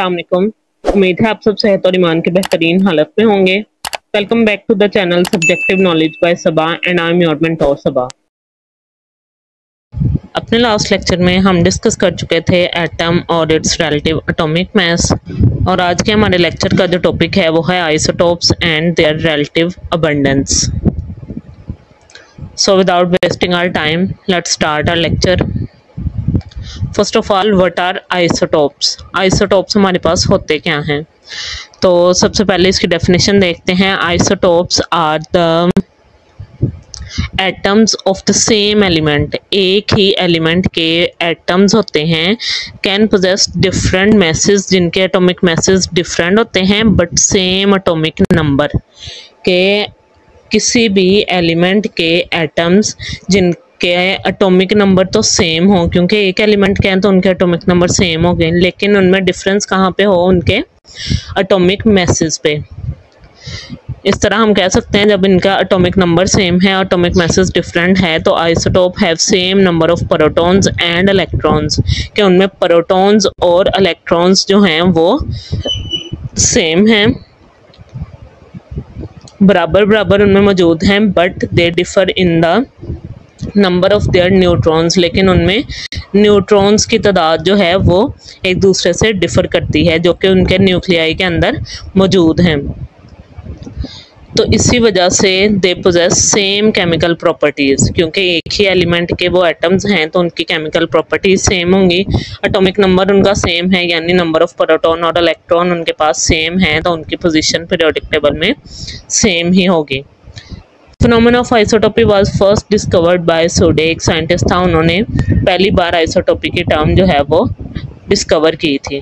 अस्सलाम वालेकुम। उम्मीद है आप सब सेहत और ईमान के बेहतरीन हालत में होंगे। Welcome back to the channel subjective knowledge by Saba and I am your mentor Saba. अपने लास्ट लेक्चर में हम डिस्कस कर चुके थे एटम और इट्स रिलेटिव एटॉमिक मास, और आज के हमारे लेक्चर का जो टॉपिक है वो है isotopes and their relative abundance. So without wasting our time let's start our lecture. First of all, what are isotopes? Isotopes हमारे पास होते क्या हैं? तो सबसे पहले इसकी डेफिनेशन देखते हैं। Isotopes are the atoms of the same element. एक ही एलिमेंट के एटम्स होते हैं, कैन पोजेस डिफरेंट मैसेज, जिनके एटॉमिक मैसेज डिफरेंट होते हैं बट सेम एटॉमिक नंबर के। किसी भी एलिमेंट के एटम्स जिनके एटॉमिक नंबर तो सेम हो, क्योंकि एक एलिमेंट के हैं तो उनके एटॉमिक नंबर सेम हो गए, लेकिन उनमें डिफरेंस कहाँ पे हो? उनके एटॉमिक मैसेज पे। इस तरह हम कह सकते हैं जब इनका एटॉमिक नंबर सेम है, एटॉमिक मैसेज डिफरेंट है, तो isotope have same number of protons and electrons, कि उनमें प्रोटॉन्स और इलेक्ट्रॉन्स जो हैं वो सेम हैं, बराबर बराबर उनमें मौजूद हैं, but they differ in the number of their neutrons. लेकिन उनमें न्यूट्रॉन्स की तादाद जो है वो एक दूसरे से डिफर करती है, जो कि उनके न्यूक्लियाई के अंदर मौजूद हैं। तो इसी वजह से they possess same chemical properties, क्योंकि एक ही एलिमेंट के वो एटम्स हैं तो उनकी केमिकल प्रॉपर्टीज सेम होंगी। एटॉमिक नंबर उनका सेम है, यानी नंबर ऑफ प्रोटॉन और इलेक्ट्रॉन उनके पास सेम है, तो उनकी पोजीशन पीरियोडिक टेबल में सेम ही होगी। Phenomena of isotopy was first discovered by Soddy. एक साइंटिस्ट था, उन्होंने पहली बार आइसोटोपी की टर्म जो है वो डिस्कवर की थी।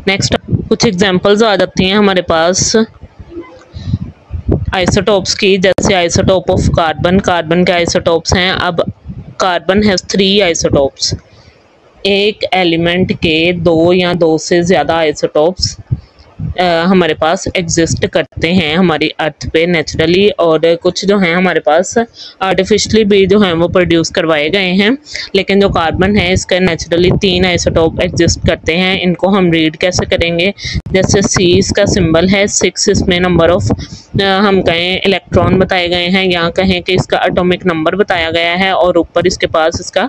नेक्स्ट कुछ एग्जांपल्स आ जाती हैं हमारे पास आइसोटोप्स की, जैसे आइसोटोप ऑफ कार्बन। कार्बन के आइसोटोप्स हैं। अब कार्बन हैज़ 3 आइसोटोप्स। एक एलिमेंट के 2 या 2 से ज़्यादा आइसोटोप्स हमारे पास एग्जिस्ट करते हैं हमारी अर्थ पे नेचुरली, और कुछ जो हैं हमारे पास आर्टिफिशियली भी जो हैं वो प्रोड्यूस करवाए गए हैं। लेकिन जो कार्बन है इसका नेचुरली 3 आइसोटोप एग्जिस्ट करते हैं। इनको हम रीड कैसे करेंगे? जैसे C इसका सिंबल है, 6 इसमें नंबर ऑफ हम कहें इलेक्ट्रॉन बताए गए हैं, या कहें कि इसका एटॉमिक नंबर बताया गया है, और ऊपर इसके पास इसका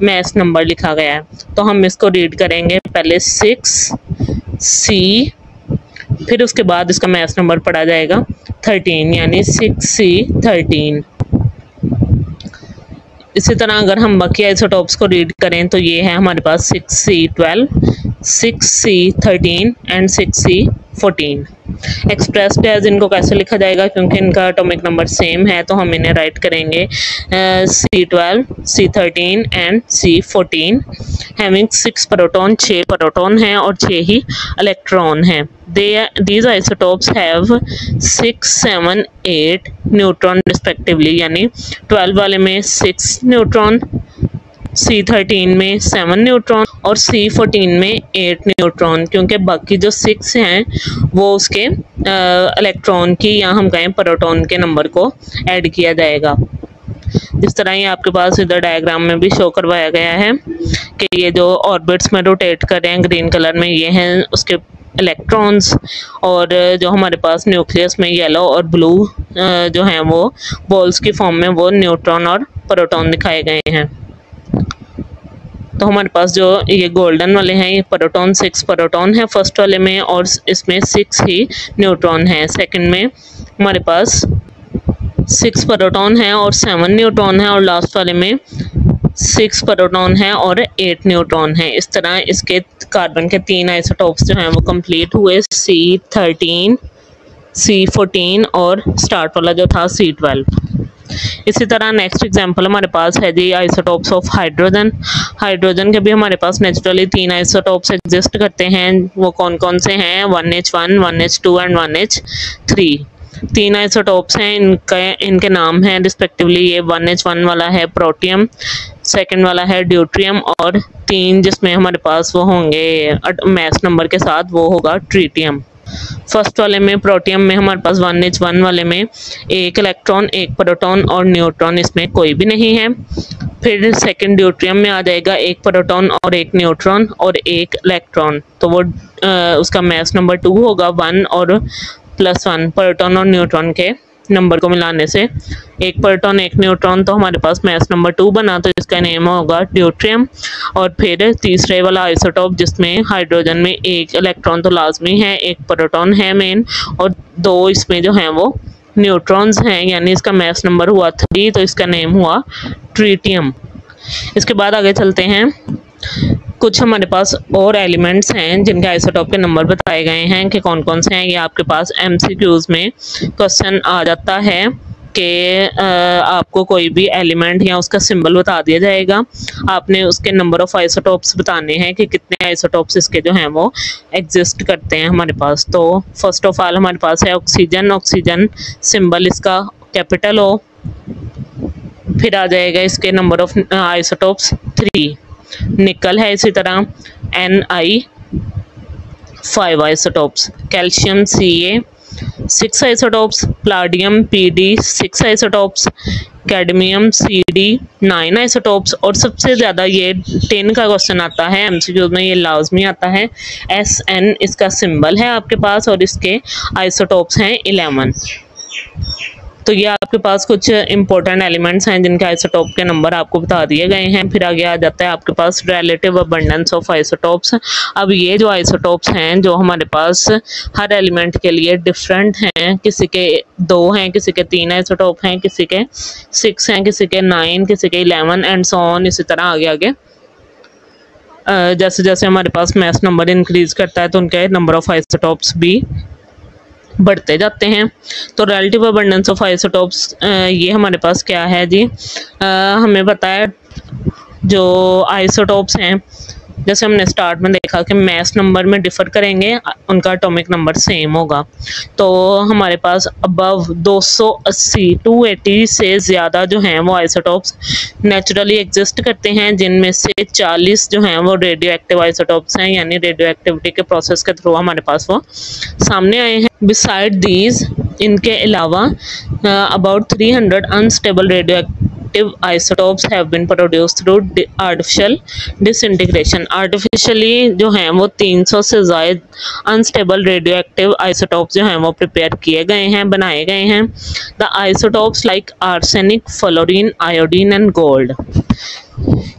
मास नंबर लिखा गया है। तो हम इसको रीड करेंगे, पहले 6C, फिर उसके बाद इसका मास नंबर पढ़ा जाएगा 13, यानी 6C13। इसी तरह अगर हम बाकी आइसोटोप्स को रीड करें तो ये है हमारे पास 6C12, 6C13 and 6C14। Expressed as इनको कैसे लिखा जाएगा? क्योंकि इनका एटॉमिक नंबर सेम है तो हम इन्हें राइट करेंगे C12, C13 and C14। Having 6 proton, 6 proton हैं और 6 ही इलेक्ट्रॉन हैं। These isotopes have 6, 7, 8 neutron respectively, यानी 12 वाले में 6 न्यूट्रॉन, C13 में 7 न्यूट्रॉन और C14 में 8 न्यूट्रॉन, क्योंकि बाकी जो 6 हैं वो उसके इलेक्ट्रॉन की या हम कहें प्रोटॉन के नंबर को ऐड किया जाएगा। जिस तरह ये आपके पास इधर डायग्राम में भी शो करवाया गया है कि ये जो ऑर्बिट्स में रोटेट कर रहे हैं ग्रीन कलर में, ये हैं उसके इलेक्ट्रॉन्स, और जो हमारे पास न्यूक्लियस में येलो और ब्लू जो हैं वो बॉल्स की फॉर्म में वो न्यूट्रॉन और प्रोटॉन दिखाए गए हैं। तो हमारे पास जो ये गोल्डन वाले हैं ये प्रोटॉन, 6 प्रोटॉन है फर्स्ट वाले में, और इसमें 6 ही न्यूट्रॉन है। सेकंड में हमारे पास 6 प्रोटॉन है और 7 न्यूट्रॉन है, और लास्ट वाले में 6 प्रोटॉन है और 8 न्यूट्रॉन है। इस तरह इसके कार्बन के 3 आइसोटोप्स जो हैं वो कंप्लीट हुए, C13, C14 और स्टार्ट वाला जो था C12। इसी तरह नेक्स्ट एग्जांपल हमारे पास है जी आइसोटोप्स ऑफ हाइड्रोजन। हाइड्रोजन के भी हमारे पास नेचुरली 3 आइसोटोप्स एग्जिस्ट करते हैं। वो कौन कौन से हैं? 1H1, 1H2 and 1H3। 3 isotopes हैं, इनके नाम हैं रिस्पेक्टिवली, ये 1H1 वाला है प्रोटियम, सेकंड वाला है ड्यूट्रियम, और 3 जिसमें हमारे पास वो होंगे मास नंबर के साथ वो होगा ट्रीटियम। फर्स्ट वाले में प्रोटियम में हमारे पास 1H1 वाले में एक इलेक्ट्रॉन, एक प्रोटॉन और न्यूट्रॉन, इसमें कोई भी नहीं है। फिर सेकंड ड्यूट्रियम में आ जाएगा एक प्रोटॉन और एक न्यूट्रॉन और एक इलेक्ट्रॉन, तो वो उसका मास नंबर 2 होगा। 1 और +1 प्रोटॉन और न्यूट्रॉन के नंबर को मिलाने से एक प्रोटॉन एक न्यूट्रॉन, तो हमारे पास मास नंबर 2 बना, तो इसका नेम होगा ड्यूट्रियम। और फिर तीसरे वाला आइसोटोप जिसमें हाइड्रोजन में एक इलेक्ट्रॉन तो लाजमी है, एक प्रोटॉन है मेन और 2 इसमें जो हैं वो न्यूट्रॉन्स हैं, यानी इसका मास नंबर हुआ 3, तो इसका नेम हुआ ट्रिटियम। इसके बाद आगे चलते हैं। कुछ हमारे पास और एलिमेंट्स हैं जिनके आइसोटोप के नंबर बताए गए हैं कि कौन कौन से हैं। ये आपके पास MCQs में क्वेश्चन आ जाता है कि आपको कोई भी एलिमेंट या उसका सिंबल बता दिया जाएगा, आपने उसके नंबर ऑफ आइसोटोप्स बताने हैं कि कितने आइसोटोप्स इसके जो हैं वो एग्जिस्ट करते हैं हमारे पास। तो फर्स्ट ऑफ ऑल हमारे पास है ऑक्सीजन। ऑक्सीजन सिंबल इसका कैपिटल O। फिर आ जाएगा इसके नंबर ऑफ आइसोटोप्स 3। निकल है इसी तरह Ni 5 isotopes, calcium Ca 6 isotopes, palladium Pd 6 isotopes, cadmium Cd 9 isotopes, और सबसे ज़्यादा ये 10 का क्वेश्चन आता है MCQ में, ये लाजमी आता है। Sn इसका सिंबल है आपके पास और इसके आइसोटोप्स हैं 11। तो ये आपके पास कुछ इंपॉर्टेंट एलिमेंट्स हैं जिनके आइसोटोप के नंबर आपको बता दिए गए हैं। फिर आगे आ जाता है आपके पास रिलेटिव अबंडेंस ऑफ आइसोटोप्स। अब ये जो आइसोटोप्स हैं जो हमारे पास हर एलिमेंट के लिए डिफरेंट हैं, किसी के 2 हैं, किसी के 3 आइसोटोप हैं, किसी के 6 हैं, किसी के 9, किसी के 11 एंड सो ऑन, इसी तरह आगे आगे जैसे जैसे हमारे पास मास नंबर इंक्रीज करता है तो उनके नंबर ऑफ आइसोटोप्स भी बढ़ते जाते हैं। तो रिलेटिव अबंडेंस ऑफ आइसोटोप्स ये हमारे पास क्या है जी, हमें पता है जो आइसोटोप्स हैं, जैसे हमने स्टार्ट में देखा कि मास नंबर में डिफर करेंगे, उनका एटॉमिक नंबर सेम होगा। तो हमारे पास अबव 280 280 से ज़्यादा जो हैं वो आइसोटोप्स नेचुरली एग्जिस्ट करते हैं, जिनमें से 40 जो हैं वो रेडियो एक्टिव आइसोटोप्स हैं, यानी रेडियो एक्टिविटी के प्रोसेस के थ्रू हमारे पास वो सामने आए हैं। बिसाइड दीज, इनके अलावा about 300 unstable radio isotopes have been produced through artificial disintegration। Artificially जो हैं वो 300 से ज़्यादा अनस्टेबल रेडियो एक्टिव आइसोटोप्स जो हैं वो प्रिपेयर किए गए हैं, बनाए गए हैं। The isotopes like arsenic, fluorine, iodine and gold.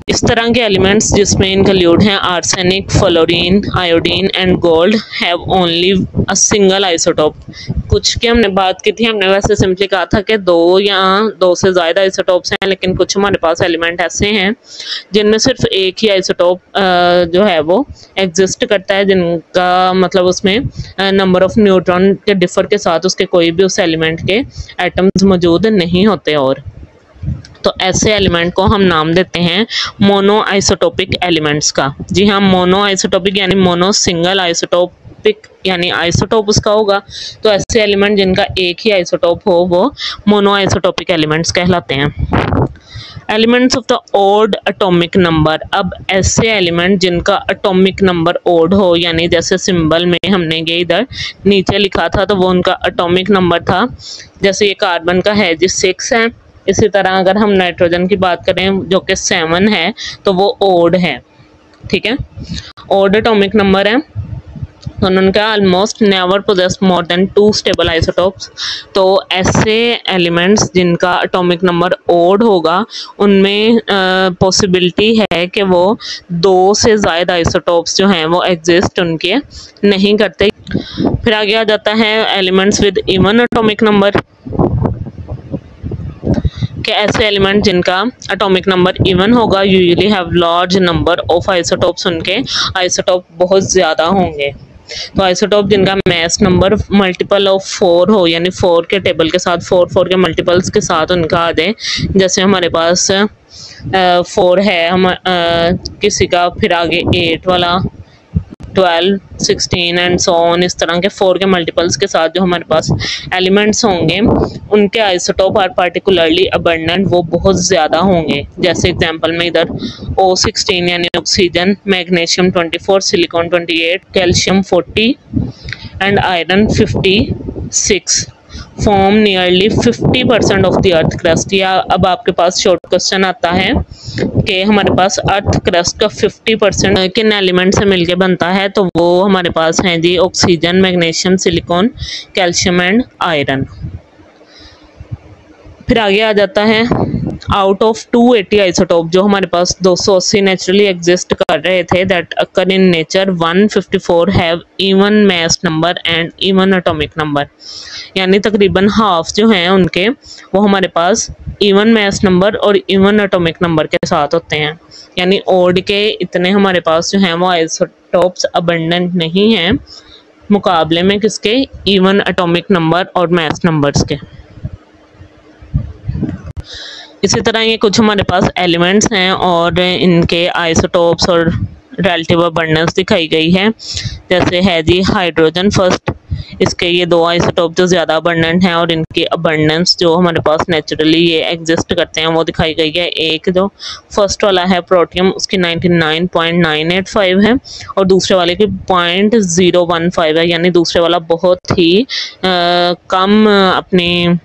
इस तरह के एलिमेंट्स जिसमें इंक्लूड हैं arsenic, fluorine, iodine and gold have only a single isotope. कुछ की हमने बात की थी, हमने वैसे सिंपली कहा था कि 2 या 2 से ज़्यादा आइसोटोप्स हैं, लेकिन कुछ हमारे पास एलिमेंट ऐसे हैं जिनमें सिर्फ एक ही आइसोटोप जो है वो एग्जिस्ट करता है, जिनका मतलब उसमें नंबर ऑफ न्यूट्रॉन के डिफर के साथ उसके कोई भी उस एलिमेंट के एटम्स मौजूद नहीं होते। और तो ऐसे एलिमेंट को हम नाम देते हैं मोनो आइसोटोपिक एलिमेंट्स का। जी हाँ, मोनो आइसोटोपिक यानी मोनो सिंगल आइसोटोपिक यानी आइसोटोप उसका होगा। तो ऐसे एलिमेंट जिनका एक ही आइसोटोप हो वो मोनो आइसोटोपिक एलिमेंट्स कहलाते हैं। Elements of the odd atomic number, अब ऐसे एलिमेंट जिनका एटॉमिक नंबर ओड हो, यानी जैसे सिंबल में हमने ये इधर नीचे लिखा था तो वो उनका एटॉमिक नंबर था। जैसे ये कार्बन का है जी 6 है, इसी तरह अगर हम नाइट्रोजन की बात करें जो कि 7 है तो वो ओड है। ठीक है, ओड एटॉमिक नंबर है। तो उनका almost never possess more than 2 stable isotopes. तो ऐसे एलिमेंट्स जिनका एटॉमिक नंबर ओड होगा उनमें पॉसिबिलिटी है कि वो 2 से ज़्यादा आइसोटोप्स जो हैं वो एग्जिस्ट उनके नहीं करते। फिर आगे आ जाता है elements with even atomic number, कि ऐसे एलिमेंट जिनका एटॉमिक नंबर इवन होगा usually have large number of isotopes, उनके आइसोटोप बहुत ज़्यादा होंगे। तो आइसोटोप जिनका मास नंबर मल्टीपल ऑफ 4 हो, यानी 4 के टेबल के साथ 4 के मल्टीपल्स के साथ उनका आ जाए, जैसे हमारे पास 4 है किसी का, फिर आगे 8 वाला, 12, 16 एंड सो ऑन, इस तरह के 4 के मल्टीपल्स के साथ जो हमारे पास एलिमेंट्स होंगे उनके आइसोटोप आर पार्टिकुलरली अबंडेंट, वो बहुत ज़्यादा होंगे। जैसे एग्जांपल में इधर O16 यानी oxygen, magnesium 24, silicon 28, calcium 40 and iron 56 form nearly 50% of the earth crust. या अब आपके पास शॉर्ट क्वेश्चन आता है कि हमारे पास अर्थ क्रस्ट का 50% किन एलिमेंट से मिलके बनता है, तो वो हमारे पास हैं जी oxygen, magnesium, silicon, calcium and iron. फिर आगे आ जाता है आउट ऑफ 280 आइसोटोप जो हमारे पास 280 नेचुरली एग्जिस्ट कर रहे थे that occur in nature, 154 have even mass number and even atomic number. यानी तकरीबन हाफ जो हैं उनके वो हमारे पास इवन मास नंबर और इवन एटॉमिक नंबर के साथ होते हैं। यानी ओड के इतने हमारे पास जो हैं वो आइसोटोप्स अबंडेंट नहीं हैं मुकाबले में किसके, इवन एटॉमिक नंबर और मास नंबर्स के। इसी तरह ये कुछ हमारे पास एलिमेंट्स हैं और इनके आइसोटोप्स और रिलेटिव अबंडेंस दिखाई गई है। जैसे है जी हाइड्रोजन फर्स्ट, इसके ये 2 आइसोटोप जो ज़्यादा अबंडेंट हैं और इनकी अबंडेंस जो हमारे पास नेचुरली ये एग्जिस्ट करते हैं वो दिखाई गई है। एक जो फर्स्ट वाला है प्रोटियम, उसकी 99.985 है और दूसरे वाले की 0.015 है। यानी दूसरे वाला बहुत ही कम अपनी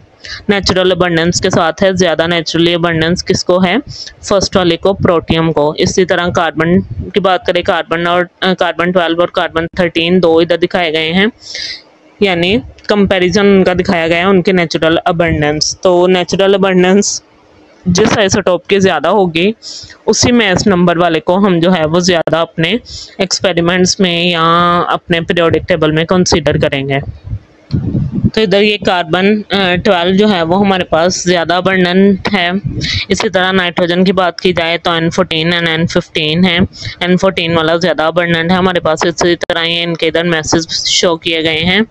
नेचुरल अबंडेंस के साथ है, ज़्यादा नेचुरली अबंडेंस किसको है, फर्स्ट वाले को, प्रोटियम को। इसी तरह कार्बन की बात करें, कार्बन 12 और कार्बन 13 2 इधर दिखाए गए हैं, यानी कंपैरिजन उनका दिखाया गया है उनके नेचुरल अबंडेंस। तो नेचुरल अबंडेंस जिस आइसोटोप की ज़्यादा होगी उसी मास नंबर वाले को हम जो है वो ज़्यादा अपने एक्सपेरिमेंट्स में या अपने पीरियोडिक टेबल में कंसीडर करेंगे। तो इधर ये कार्बन 12 जो है वो हमारे पास ज़्यादा अबंडेंट है। इसी तरह नाइट्रोजन की बात की जाए तो N14 एंड N15 है, N14 वाला ज़्यादा अबंडेंट है हमारे पास। इसी तरह ये इनके इधर मैसेज शो किए गए हैं।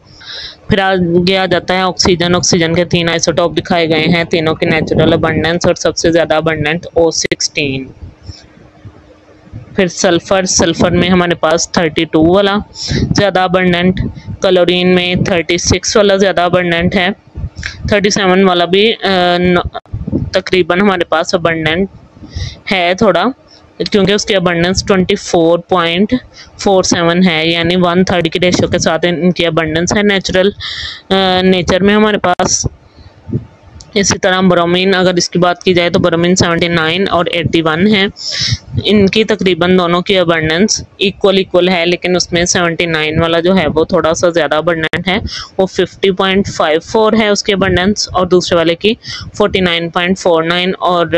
फिर आगे आ जाता है ऑक्सीजन। ऑक्सीजन के 3 आइसोटोप दिखाए गए हैं, तीनों की नेचुरल अबंडेंस और सबसे ज़्यादा अबंडेंट O16। फिर सल्फर, सल्फर में हमारे पास 32 वाला ज़्यादा अबंडेंट, क्लोरीन में 36 वाला ज़्यादा अबंडेंट है, 37 वाला भी तकरीबन हमारे पास अबंडेंट है थोड़ा, क्योंकि उसकी अबंडेंस 24.47 है, यानी 1/3 की रेशियो के साथ इनकी अबंडेंस है नेचर में हमारे पास। इसी तरह ब्रोमीन, अगर इसकी बात की जाए तो ब्रोमीन 79 और 81 है। इनकी तकरीबन दोनों की अबंडेंस इक्वल है, लेकिन उसमें 79 वाला जो है वो थोड़ा सा ज़्यादा अबंडेंट है, वो 50.54 है उसकी अबंडेंस, और दूसरे वाले की 49.49। और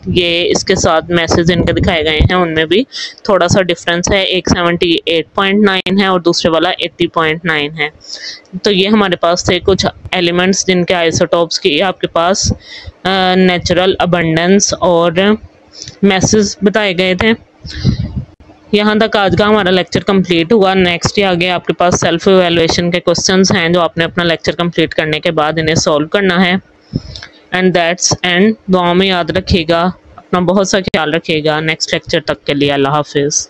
ये इसके साथ मैसेज इनके दिखाए गए हैं उनमें भी थोड़ा सा डिफरेंस है, एक 78.9 है और दूसरे वाला 80.9 है। तो ये हमारे पास थे कुछ एलिमेंट्स जिनके आइसोटोप्स की आपके पास नेचुरल अबंडेंस और मैसेज बताए गए थे। यहाँ तक आज का हमारा लेक्चर कंप्लीट हुआ। नेक्स्ट आगे आपके पास सेल्फ इवैल्यूएशन के क्वेश्चंस हैं जो आपने अपना लेक्चर कंप्लीट करने के बाद इन्हें सॉल्व करना है। And that's and. दुआ में याद रखिएगा, अपना बहुत सा ख्याल रखिएगा। नेक्स्ट लेक्चर तक के लिए अल्लाह हाफिज़।